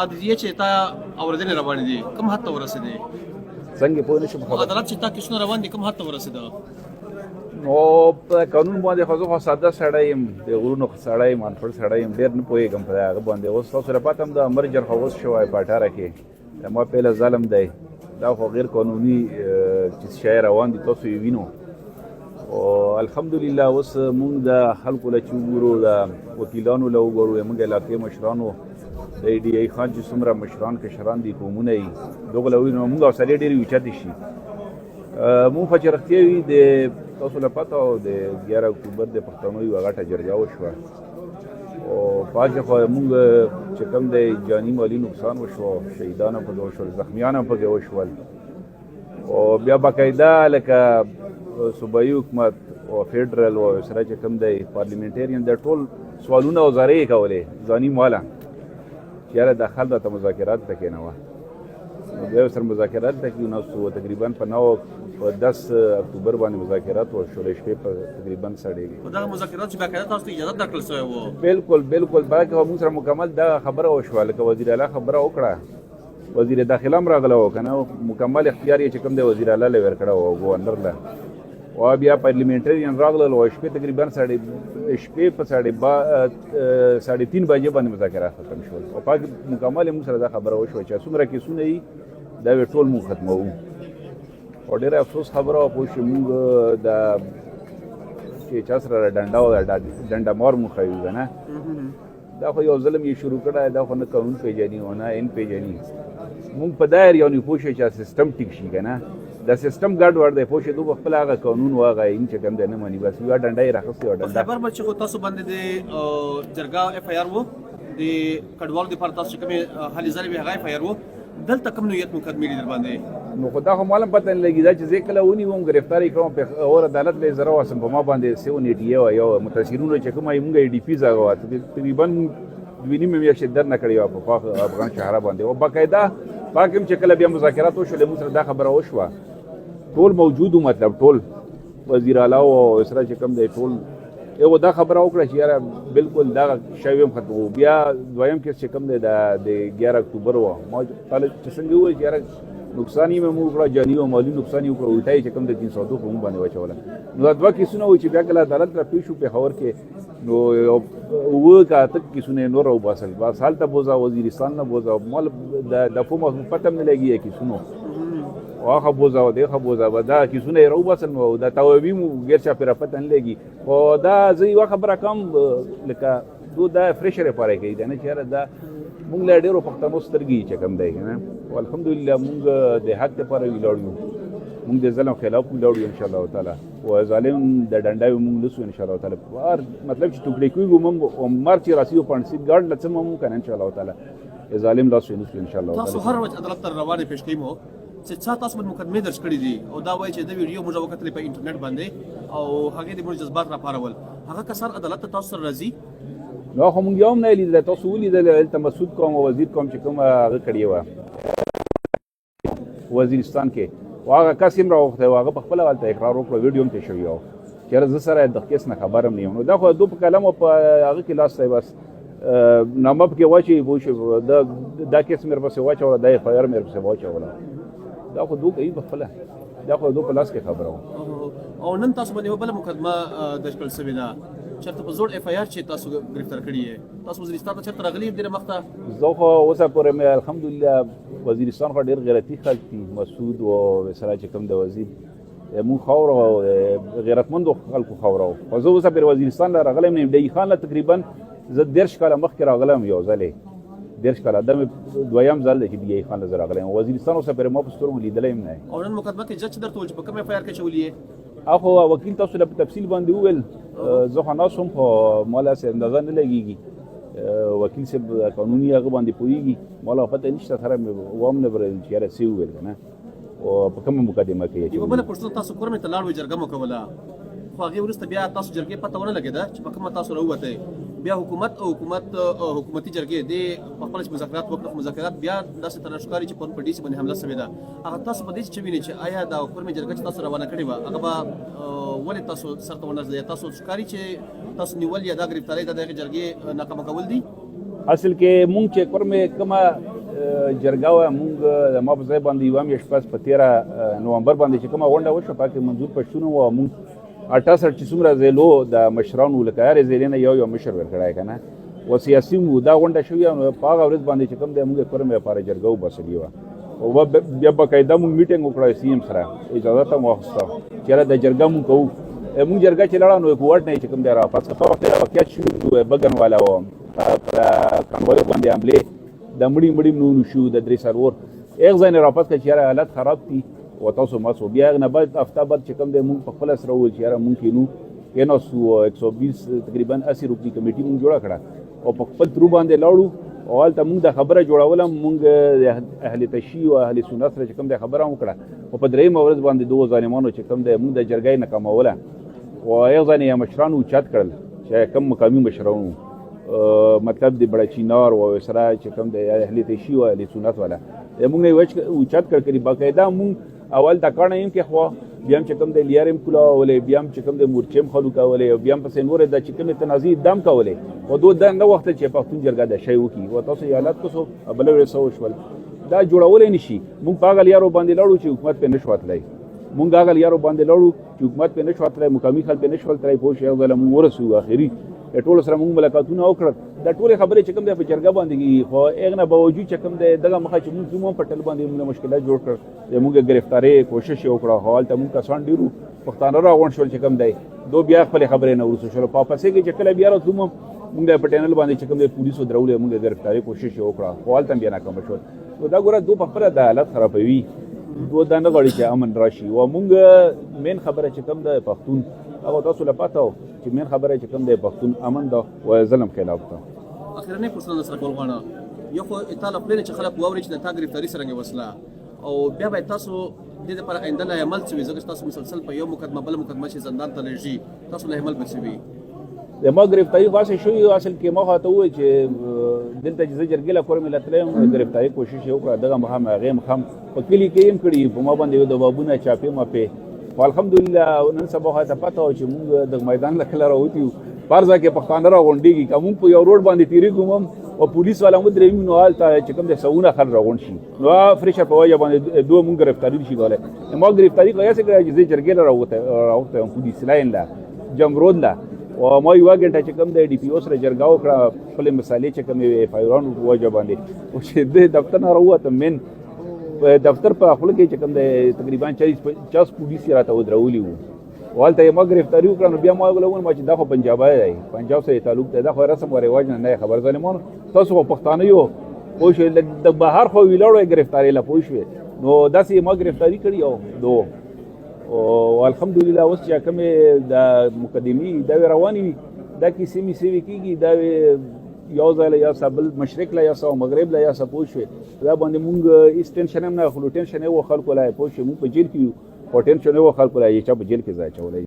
عدلیه چې تا اورېدنې روانې دي کوم حد ته ورسېدې؟ څنګه پوه نشم خبره عدالت چې تا کیسونه روان دي کوم حد ته ورسېده؟ نو په قانون باندې خو زه ساده سړی یم د غرونو سړی یم انفړ سړی یم ډېر نه پوهېږم په هغه باندې اوس تاسو له پته هم د مرجر خو اوس شوی په اټاره کې ما پهله ظلم دی دا خو غیر قانوني چې شی روان دي تاسو یې وینو او الحمدلله اوس مونږ د خلکو له چې وګورو د وکیلانو له وګورو زموږ علاقې مشرانو د ډي ای خان چې څومره مشران کشران دي قومونه یې دغه له وینو مونږ حوصلې ډېرې اوچتې شي مونږ خو چې رښتیا وي د تاسو له پته او د 11 اکتوبر د پښتنو یوه غټه جرګه وشوه او په هغې خو مونږ چې کوم دی جاني مالي نقصان وشو شهیدان هم پکې وشول زخمیان هم پکې وشول او بیا باقاعده لکه صوبایي حکومت او فیډرل او سره چې کوم دی پارلیمنټرین د ټول سوالونه او زارۍ یې کولې ځاني ماله چې یاره دا خل راته مذاکرات ته کېنوه نو بیا ورسره مذاکرات ته کېناستو تقریبا په 9 په 10 اکتوبر باندې مذاکرات وشول شپې په تقریبا سړېږي خو دغه مذاکرات چې باقاعده تاسو ته اجازه درکړل شوی و بالکل بلکې موږ سره مکمل دغه خبره وشوه لکه وزیر اعلی خبره وکړه وزیر داخله هم راغلی و که نه مکمل اختیار یې چې کوم دی وزیر اعلی له ورکړی و ګورنر له او بیا پارلیمنټرین راغلل او شپې تقریبا شپې په 3:30 بجې باندې مذاکرات ختم شول او پاک مکمل موږ سره دا خبره وشوه چې څومره کیسونه یې دا ټول موږ ختموو او ډېر افسوس خبره وه پوه شو موږ د چې چا سره ډنډه او ډنډه مار موږ ښیو که نه دا خو یو ظلم یې شروع کړی دا خو نه قانون پیژني او نه عین پیژني موږ په دا ایریانو یې پوه شو چې سیسټم ټیک شي که نه دا سیسټم ګډ وډ دی پوه شو دوی په خپل هغه قانون و هغه عین چې کوم دی نه مني بس یوه ډنډه یې راخیستې وه ډنډه خبر به چې خو تاسو باندې د جرګه اف آی آر و د کډوالو دپاره تاسو چې کومې هلې ځلې وې هغه اف آی آر و دلته کوم نوعیت مقدمې دي در باندې نو خو دا خو معلوم پته نه لګي دا چې زه کله ونیوم ګرفتار یې کړم اور عدالت له زره واسم په ما باندې 780 وه یو متاثرینو چې کومه یې مونږ یې ډي پي ځای وه تقریبا 2.5 میاشتې درد نه کړې وه په افغان شهره باندې او باقاعده پاک هم چې کله بیا مذاکرات وشول موږ سره دا خبره وشوه ټول موجود و مطلب ټول وزیر اعلی او اسره چې کوم دی ټول یو دا خبره وکړه چې یاره بالکل دا شی هم ختم و بیا دویم کیس چې کوم دی د 11 اکتوبر و ما چې څنګه وویل چې یاره نقصان یې مو وکړه جاني او مالي نقصان یې وکړه الټه یې چې کوم د 302 په مونږ باندې واچوله نو دا دوه کیسونه وو چې بیا کله عدالت راپېښ شو پېښور کې نو اووه که اته کیسونه یې نور راوباسل بس هلته بوځه وزیرستان نه بوځه مال د پومه پته هم نه لګي کیسونو هغه بوځه او دغه بوځه دا کیسونه یې راوباسل نو دا تاوبي مو غیر چاپېره پته نه لګي خو دا زه یوه خبره کوم لکه دو دا فرېشر لپاره کوي دا نه چې یاره دا مونږ له ډېرو پښتنو سترګې چې کوم دی که نه او الحمدلله مونږ د حق لپاره ولاړ یو مونږ د ظلم خلاف ولاړ یو انشاءالله تعالی او ظالم د ډنډه مونږ نسو انشاءالله تعالی هر مطلب چې ټوکړې کېږو مونږ عمر چې راسي او پانسي ګاډ لڅم مونږ کنه انشاءالله تعالی ظالم لاس نسو انشاءالله تعالی تاسو هر ورځ عدالت ته روانې پېښ کوي مو چې څه تاسو باندې مقدمې درج کړي دي او دا وایي چې د ویډیو موږ وکتلې په انټرنیټ باندې او هغې د موږ جذبات راپارول هغه کسان عدالت ته تاسو سره راځي نو خو مونږ یو هم نه لیدلی تاسو ولیدلی هلته مسعود کوم او وزیر کوم چې کومه هغه کړې وه وزیرستان کې او هغه کس هم راوختی و هغه په خپله هلته اقرار وکړو ویډیو هم ترې شوي وه چې یاره زه سره د کیس نه خبر هم نه یم نو دا خو دو په کلم او په هغه کې لاس دی بس نامه پکې واچوي پوه شو دا کیس مې ورپسې واچوله دا اف آی آر مې ورپسې واچوله دا خو دو کوي په خپله دا خو دو په لاس کې خبره وه او نن تاسو باندې یوه بله مقدمه درج کړل سوې ده چېرته په زوړ اف آی آر چې تاسو ګرفتار کړي یې تاسو وزیرستان ته چېرته راغلي ډېره مخته زه خو اوسه پورې مې الحمدلله وزیرستان خو ډېر غیرتي خلک دي مسعود او سره چې کوم د وزیر مونږ خاوره او غیرتمندو خلکو خاوره وه خو زه اوسه پورې وزیرستان له راغلی یم ډهي خان له تقریبا زه 10 کاله مخکې راغلی یم یو ځلې 10 کاله دا مې دویم ځل دی چې ډهي خان له زه راغلی یم وزیرستان اوسه پورې ما په سترګو لیدلی یم نه او نن مقدمه کې جج درته وویل چې په کوم اف آی آر کې اچولي یې اخو وکیل تاسو له تفصیل باندې وویل زه خو ناست وم خو ما لا اندازه نه لګېږي وکیل صاحب قانوني هغه باندې پوهېږي ما لا پته نشته سره مې وام نه برل چې یاره څه وویل که نه او په کومه مقدمه کې یوه بله پوښتنه تاسو کورمې ته لاړوئ جرګه مو کوله خو هغې وروسته بیا تاسو جرګې پته ونه لګېده چې په کومه تاسو راووتئ بیا حکومت او حکومتي جرګې دې په خپله چې مذاکرات وکړه مذاکرات بیا داسې ترې ښکاري چې پرون په ډي سي باندې حمله سوې ده هغه تاسو په دې چې وینئ چې آیا دا کورمې جرګه چې تاسو روانه کړې وه هغه به ولې تاسو سرته ونه رسېدی تاسو ښکاري چې تاسو نیول یا دا ګرفتارۍ د دغې جرګې ناکامه کول دي اصل کې مونږ چې کورمه کومه جرګه وه مونږ د ما په ځای باندې یوه میاشت پس په 13 نومبر باندې چې کومه غونډه وشوه په کې منظور پښتون وو مونږ 68 چې څومره ځایلو د مشرانو لکه هر ځای نه یو مشر ورکړی که نه و سیاسي مو دا غونډه شوې نو په هغه ورځ باندې چې کوم دی مونږ کورمې لپاره جرګه وباسلې وه او بیا باقاعده مونږ میټینګ وکړی سی ایم سره اجازه ته مو واخیسته چې یاره د جرګه مونږ کوو مونږ جرګه چې لاړه نو په وټ نه چې کوم دی راپاڅه په وخت کې واقعیت شو بګن والا و په کنوالو باندې حملې د مړي نو شو د درې سرور ایک ځای نه راپاڅ کې چې یاره حالت خراب دي و تاسو ماسو بیا نه بعد هفته بعد چې کوم دی مونږ په خپل سره وویل چې یاره مونږ کینو کینو سو 120 تقریبا 80 روپۍ کمیټي مونږ جوړه کړه او په خپل ترو باندې لاړو او هلته مونږ د خبره جوړوله مونږ د اهل تشیع او اهل سنت سره چې کوم دی خبره وکړه او په درېیمه ورځ باندې دوه ظالمانو چې کوم دی مونږ د جرګې ناکاموله او یو ځای یې مشران اوچت کړل چې کوم مقامي مشران مطلب د بړچینار او سره چې کوم دی اهل تشیع او اهل سنت والا مونږ یې اوچت کړ باقاعده مونږ اول دا کار نه یم کې خو بیا چې کوم د لیارم کولا ولې بیا چې کوم د مورچم خلو کولې بیا په سنور د چې کوم تنازع دم کولې او دوه د نو وخت چې پښتون جرګه د شی وکي او تاسو یالات کوسو بل ورسو شول دا جوړول نه شي مونږ پاګل یارو باندې لړو چې حکومت په نشواتلای مونږ هغه یارو باندې لړو چې حکومت په نشواتلای مقامی خلک په نشواتلای پوه شي غل مونږ ورسو اخري ټول سره مونږ ملاقاتونه وکړل دا ټول خبرې چې کوم د جرګه باندې خو اغه باوجود چې کوم دغه مخه چې مونږ په ټل باندې موږ مشکلات جوړ کړ موږ گرفتاری کوشش وکړه حال ته مونږ کسان ډیرو پښتانه راغون شول چې کوم دی دو بیا خپل خبرې نه ورسو شول په پسې کې چې کله بیا راځو مونږ په ټینل باندې چې کوم د پولیسو درولې مونږ گرفتاری کوشش وکړه حال ته بیا ناکام شول نو دا ګوره دو په خپل د حالت خرابوي دو دا نه غواړي چې امن راشي او مونږ مین خبره چې کوم د پښتون هغه تاسو له پته چې مین خبره چې کوم د پښتون امن ده او ظلم خلاف ده اخرنۍ پوښتنه سره کول غواړم یو خو اطلاع پلان چې خلک واوري چې د تا گرفتاری سره وسله او بیا به تاسو د دې لپاره آینده لا عمل څه ځکه تاسو مسلسل په یو مقدمه بل مقدمه چې زندان ته لږی تاسو له عمل بچوي د ما گرفتاری واسه شوی اصل کې ما خاطه وای چې دلته چې جرګې لا کور ملتلې گرفتاری کوشش وکړه دغه مخه غیم خم په کلی کې هم کړی په ما باندې د بابونه چاپې ما په الحمدلله نن سبا خاطه پته و چې موږ د میدان لکه راوتیو پارځه کې پښتانه راغونډيږي کوم په یو روډ باندې تیری کوم او پولیس والا مو درې نو حالت چې کوم د سونه خل راغون شي نو فریشر په وجه باندې دوه مونږ گرفتاری شي غواړي ما گرفتاری کوي چې د جرګې راوته پولیس لاین لا جمرود لا او ما یو غنټه چې کوم د ډي پی او سره جرګه وکړه خپل مسالې چې کوم فایران په وجه باندې او چې د دفتر نه راوته من دفتر په خپل کې چې کوم د تقریبا 40 پولیس راته ودرولي وو والته ما گرفتاری وکړه نو بیا ما غوښتل ما چې دا خو پنجابی دی پنجاب سره تعلق دی دا خو رسم او رواج نه خبر ظالمانو تاسو پښتانه یو پوه شئ د بهر خو ویلوړو گرفتاری لا پوه شئ نو داسې ما گرفتاری کړی او دو او الحمدلله اوس چې کوم د مقدمي دا رواني دا کیسې می سوي کیږي دا یو ځای یا سبل مشرق لا یا سو مغرب لا یا سپوږ شي دا باندې مونږ ایس ټینشن هم نه خلو ټینشن یو خلکو لا پوه شي مونږ په جیل کې او ټینشن یو خلکو لا چې په جیل کې ځای چولای